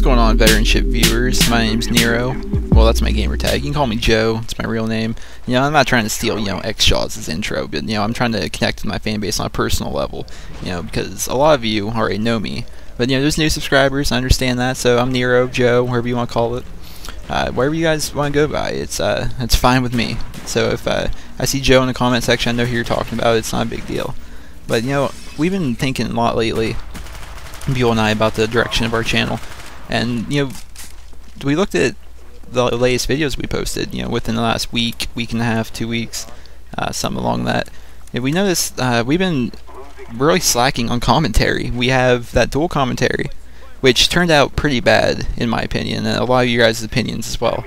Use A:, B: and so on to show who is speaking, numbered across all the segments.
A: What's going on, Veteranship viewers? My name's Nero. Well, that's my gamer tag. You can call me Joe. It's my real name. You know, I'm not trying to steal, X Shaw's intro, but, I'm trying to connect with my fan base on a personal level, because a lot of you already know me. But, there's new subscribers, I understand that, so I'm Nero, Joe, whatever you want to call it. Whatever you guys want to go by, it's fine with me. So if I see Joe in the comment section, I know who you're talking about, it's not a big deal. But, we've been thinking a lot lately, Buell and I, about the direction of our channel. And, we looked at the latest videos we posted, within the last week and a half, 2 weeks, something along that. And we noticed we've been really slacking on commentary. We have that dual commentary, which turned out pretty bad, in my opinion, and a lot of you guys' opinions as well.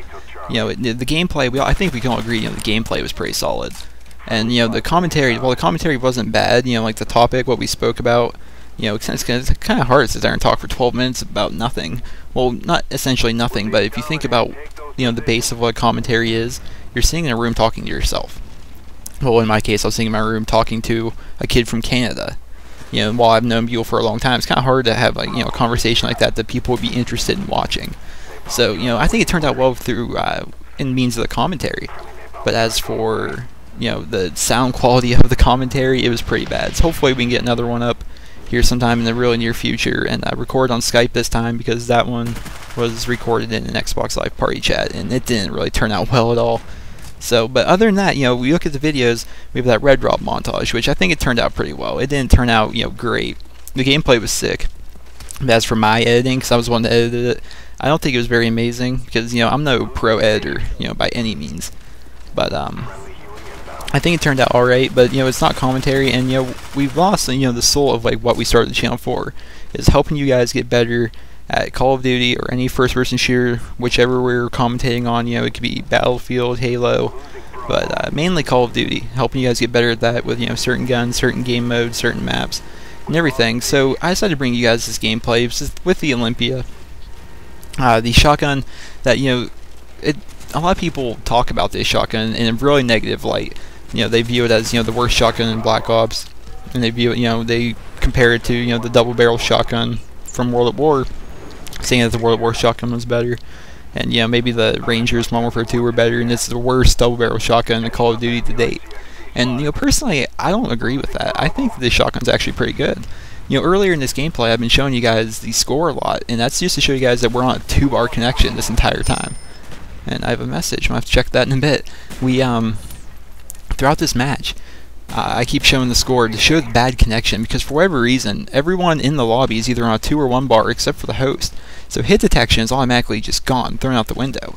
A: The gameplay, I think we can all agree, the gameplay was pretty solid. And, the commentary, well, the commentary wasn't bad, like the topic, what we spoke about. It's kind of hard to sit there and talk for 12 minutes about nothing. Well, not essentially nothing, but if you think about, the base of what commentary is, you're sitting in a room talking to yourself. Well, in my case, I was sitting in my room talking to a kid from Canada. While I've known Buell for a long time, it's kind of hard to have, a conversation like that people would be interested in watching. So, I think it turned out well through, in means of the commentary. But as for, the sound quality of the commentary, it was pretty bad. So hopefully we can get another one up here sometime in the really near future, and record on Skype this time, because that one was recorded in an Xbox Live Party chat, and it didn't really turn out well at all. So, but other than that, we look at the videos, we have that Red Drop montage, which I think it turned out pretty well. It didn't turn out, great. The gameplay was sick. But as for my editing, because I was the one that edited it, I don't think it was very amazing, because, I'm no pro editor, by any means. But, I think it turned out alright, but, it's not commentary, and, we've lost, the soul of, what we started the channel for, is helping you guys get better at Call of Duty, or any first-person shooter, whichever we're commentating on. It could be Battlefield, Halo, but, mainly Call of Duty, helping you guys get better at that with, certain guns, certain game modes, certain maps, and everything. So, I decided to bring you guys this gameplay with the Olympia, the shotgun that, a lot of people talk about this shotgun in a really negative light. They view it as, the worst shotgun in Black Ops, and they view it, they compare it to, the double-barrel shotgun from World at War, saying that the World at War shotgun was better, and, maybe the Rangers Modern Warfare 2 were better, and it's the worst double-barrel shotgun in Call of Duty to date. And, personally, I don't agree with that. I think this shotgun's actually pretty good. Earlier in this gameplay, I've been showing you guys the score a lot, and that's just to show you guys that we're on a 2-bar connection this entire time. And I have a message, I'll have to check that in a bit. We, throughout this match, I keep showing the score to show the bad connection, because for whatever reason, everyone in the lobby is either on a 2 or 1 bar except for the host. So hit detection is automatically just gone, thrown out the window.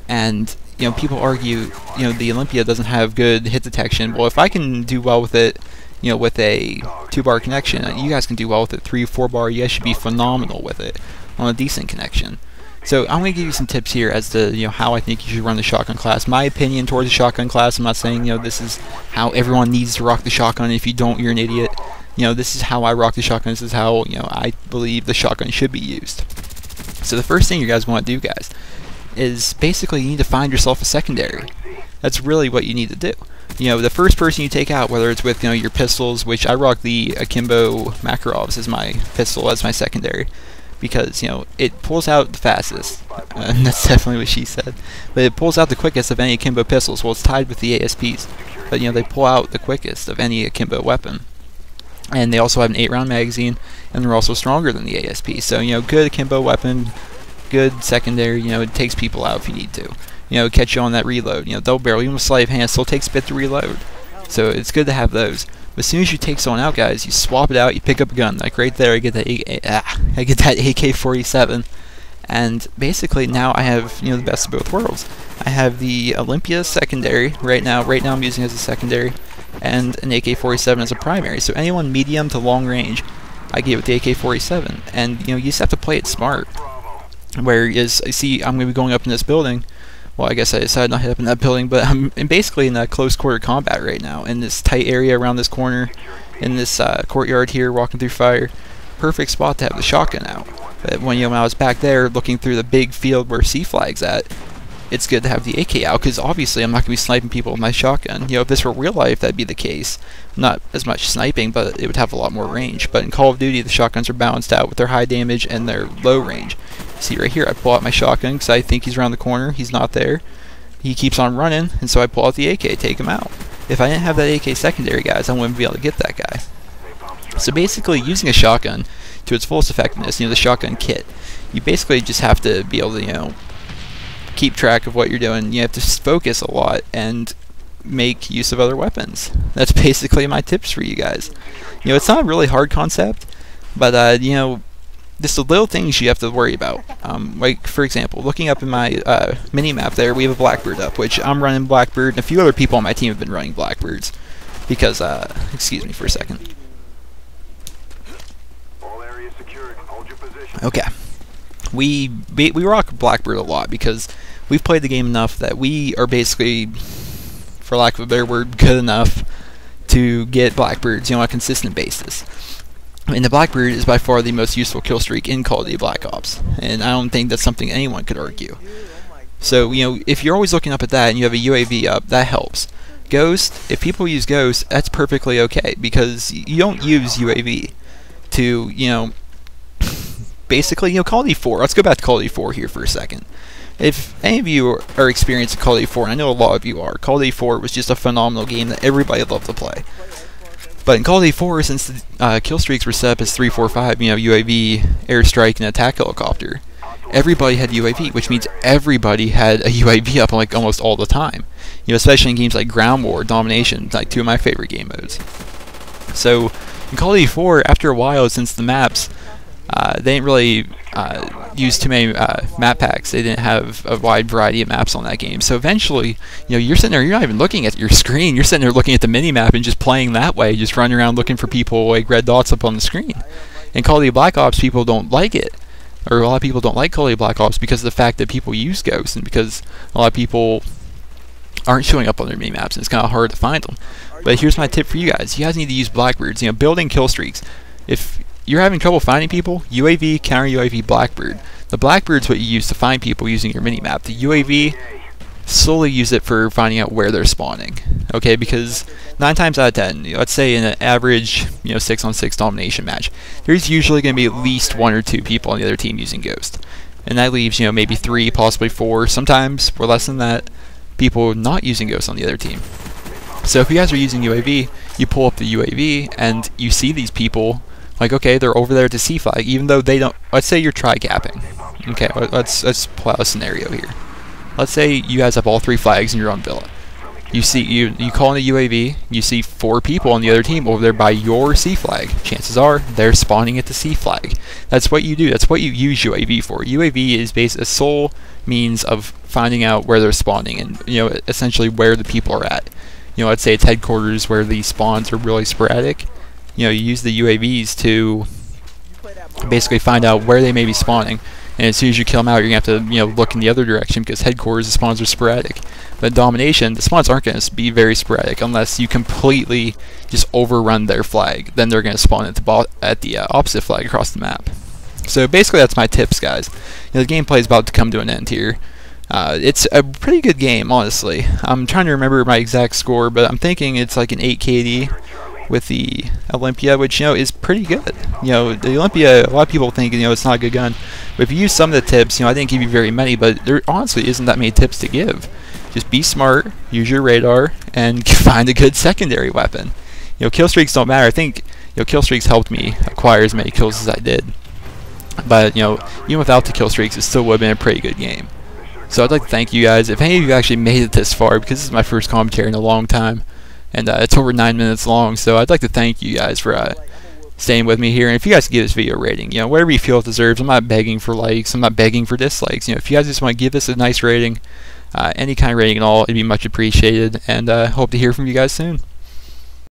A: And, people argue, the Olympia doesn't have good hit detection. Well, if I can do well with it, with a 2-bar connection, you guys can do well with it 3 or 4 bar. You guys should be phenomenal with it on a decent connection. So I'm going to give you some tips here as to, how I think you should run the shotgun class. My opinion towards the shotgun class, I'm not saying, this is how everyone needs to rock the shotgun. If you don't, you're an idiot. This is how I rock the shotgun. This is how, I believe the shotgun should be used. So the first thing you guys want to do, guys, is basically you need to find yourself a secondary. That's really what you need to do. The first person you take out, whether it's with, your pistols, which I rock the Akimbo Makarovs as my pistol, as my secondary. Because, it pulls out the fastest, and that's definitely what she said, but it pulls out the quickest of any Akimbo pistols. Well, it's tied with the ASPs, but, they pull out the quickest of any Akimbo weapon. And they also have an 8-round magazine, and they're also stronger than the ASP. So, good Akimbo weapon, good secondary, it takes people out if you need to. Catch you on that reload. Double barrel, even with sleight of hand, still takes a bit to reload. So, it's good to have those. But as soon as you take someone out, guys, you swap it out, you pick up a gun. Like right there, I get that AK-47. And basically now I have, the best of both worlds. I have the Olympia secondary right now. Right now I'm using it as a secondary, and an AK-47 as a primary. So anyone medium to long range, I get with the AK-47. And, you just have to play it smart. Whereas, see, I'm going to be going up in this building. Well, I guess I decided not to hit up in that building, but I'm basically in a close quarter combat right now, in this tight area around this corner, in this courtyard here, walking through fire. Perfect spot to have the shotgun out. But when, when I was back there looking through the big field where C-Flag's at, it's good to have the AK out, because obviously I'm not going to be sniping people with my shotgun. If this were real life, that'd be the case. Not as much sniping, but it would have a lot more range. But in Call of Duty, the shotguns are balanced out with their high damage and their low range. See right here, I pull out my shotgun because I think he's around the corner. He's not there. He keeps on running, and so I pull out the AK, take him out. If I didn't have that AK secondary, guys, I wouldn't be able to get that guy. So basically, using a shotgun to its fullest effectiveness, the shotgun kit, you basically just have to be able to, keep track of what you're doing. You have to focus a lot and make use of other weapons. That's basically my tips for you guys. It's not a really hard concept, but just the little things you have to worry about. Like, for example, looking up in my mini-map there, we have a Blackbird up, which I'm running Blackbird, and a few other people on my team have been running Blackbirds. Because, excuse me for a second. Okay. We rock Blackbird a lot because we've played the game enough that we are basically, for lack of a better word, good enough to get Blackbirds, on a consistent basis. And the Blackbird is by far the most useful kill streak in Call of Duty Black Ops, and I don't think that's something anyone could argue. So, if you're always looking up at that and you have a UAV up, that helps. Ghost, if people use Ghost, that's perfectly okay, because you don't use UAV to, basically, Call of Duty 4. Let's go back to Call of Duty 4 here for a second. If any of you are experienced Call of Duty 4, and I know a lot of you are, Call of Duty 4 was just a phenomenal game that everybody loved to play. But in Call of Duty 4, since the kill streaks were set up as 3, 4, 5, UAV, airstrike, and attack helicopter, everybody had UAV, which means everybody had a UAV up like almost all the time. Especially in games like Ground War, Domination, like 2 of my favorite game modes. So in Call of Duty 4, after a while, since the maps, they didn't really use too many map packs. They didn't have a wide variety of maps on that game. So eventually, you're sitting there, you're not even looking at your screen. You're sitting there looking at the mini-map and just playing that way, just running around looking for people like red dots up on the screen. In Call of Duty Black Ops, people don't like it. Or a lot of people don't like Call of Duty Black Ops because of the fact that people use Ghosts, and because a lot of people aren't showing up on their mini-maps, and it's kind of hard to find them. But here's my tip for you guys. You guys need to use Blackbirds. Building kill streaks. If you're having trouble finding people, UAV, counter UAV, Blackbird. The Blackbird's what you use to find people using your mini-map. The UAV, solely use it for finding out where they're spawning. Okay, because 9 times out of 10, let's say in an average 6-on-6 domination match, there's usually going to be at least 1 or 2 people on the other team using Ghost. And that leaves, maybe 3, possibly 4, sometimes or less than that, people not using Ghost on the other team. So if you guys are using UAV, you pull up the UAV and you see these people, like, okay, they're over there at the C flag, even though they don't. Let's say you're tri-capping. Okay, let's play out a scenario here. Let's say you guys have all 3 flags and you're on Villa. You see, you call in a UAV, you see 4 people on the other team over there by your C flag. Chances are they're spawning at the C flag. That's what you do. That's what you use UAV for. UAV is a sole means of finding out where they're spawning and essentially where the people are at. Let's say it's headquarters where the spawns are really sporadic. You use the UAVs to basically find out where they may be spawning, and as soon as you kill them out, you're gonna have to look in the other direction, because headquarters, the spawns are sporadic. But Domination, the spawns aren't going to be very sporadic unless you completely just overrun their flag. Then they're going to spawn at the opposite flag across the map. So basically, that's my tips, guys. The gameplay is about to come to an end here. It's a pretty good game, honestly. I'm trying to remember my exact score, but I'm thinking it's like an 8 KD. With the Olympia, which is pretty good. The Olympia, a lot of people think it's not a good gun, but if you use some of the tips, I didn't give you very many, but there honestly isn't that many tips to give. Just be smart, use your radar, and find a good secondary weapon. Kill streaks don't matter. I think kill streaks helped me acquire as many kills as I did, but even without the kill streaks, it still would have been a pretty good game. So I'd like to thank you guys. If any of you actually made it this far, because this is my first commentary in a long time. And it's over 9 minutes long, so I'd like to thank you guys for staying with me here. And if you guys give this video a rating, whatever you feel it deserves. I'm not begging for likes, I'm not begging for dislikes. If you guys just want to give this a nice rating, any kind of rating at all, it'd be much appreciated. And hope to hear from you guys soon.